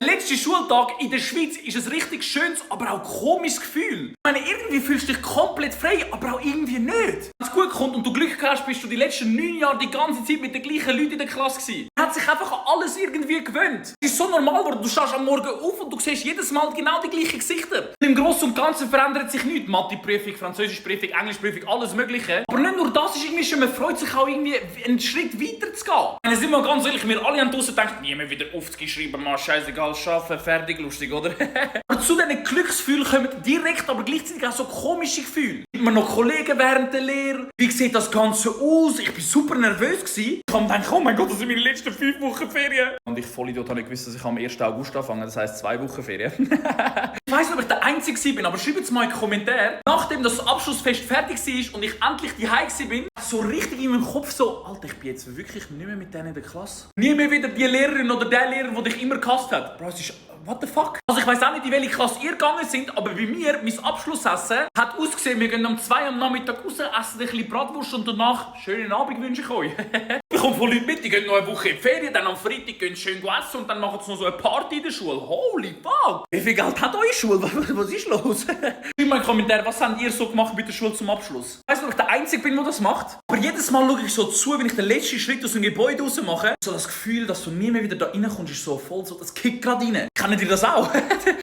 Der letzte Schultag in der Schweiz ist ein richtig schönes, aber auch komisches Gefühl. Ich meine, irgendwie fühlst du dich komplett frei, aber auch irgendwie nicht. Wenn es gut kommt und du Glück hast, bist du die letzten 9 Jahre die ganze Zeit mit den gleichen Leuten in der Klasse gewesen. Man hat sich einfach an alles irgendwie gewöhnt. Es ist so normal geworden, du stehst am Morgen auf und du siehst jedes Mal genau die gleichen Gesichter. Und im Großen und Ganzen verändert sich nichts. Mathe-Prüfung, Französisch-Prüfung, Englisch-Prüfung, alles Mögliche. Aber nicht nur das ist irgendwie schon, man freut sich auch irgendwie einen Schritt weiter zu gehen. Wenn sind wir ganz ehrlich, wir alle haben draussen gedacht, nie mehr wieder aufgeschrieben, mal scheißegal, schaffen, fertig, lustig, oder? Aber zu diesen Glücksgefühlen kommen direkt, aber gleichzeitig auch so komische Gefühle. Gibt man noch Kollegen während der Lehre? Wie sieht das Ganze aus? Ich war super nervös. Ich habe gedacht, oh mein Gott, das sind meine letzten 5 Wochen Ferien. Und ich Vollidiot habe nicht gewusst, dass ich am 1. August anfange, das heisst 2 Wochen Ferien. Ich weiss nicht, ob ich der Einzige bin, aber schreibt es mal in die Kommentare. Nachdem das Abschlussfest fertig war und ich endlich daheim bin, so richtig in meinem Kopf so, Alter, ich bin jetzt wirklich nicht mehr mit denen in der Klasse. Nie mehr wieder die Lehrerin oder der Lehrer, der dich immer gehasst hat. Bro, es ist... What the fuck? Also ich weiss auch nicht, in welche Klasse ihr gegangen sind, aber bei mir, mein Abschlussessen, hat ausgesehen, wir gehen um 2 am Nachmittag raus, essen ein bisschen Bratwurst und danach schönen Abend wünsche ich euch. Ich komme von Leuten mit, die gehen noch eine Woche in die Ferien, dann am Freitag gehen schön essen und dann machen sie noch so eine Party in der Schule. Holy fuck! Wie viel Geld hat eure Schule? Was ist los? Schreibt mal in den Kommentaren, was habt ihr so gemacht mit der Schule zum Abschluss? Ich weiss nicht, ob ich der Einzige bin, der das macht, aber jedes Mal schaue ich so zu, wenn ich den letzten Schritt aus dem Gebäude raus mache. So das Gefühl, dass du nie mehr wieder da reinkommst, ist so voll, so das kickt gerade rein. Kennt ihr das auch?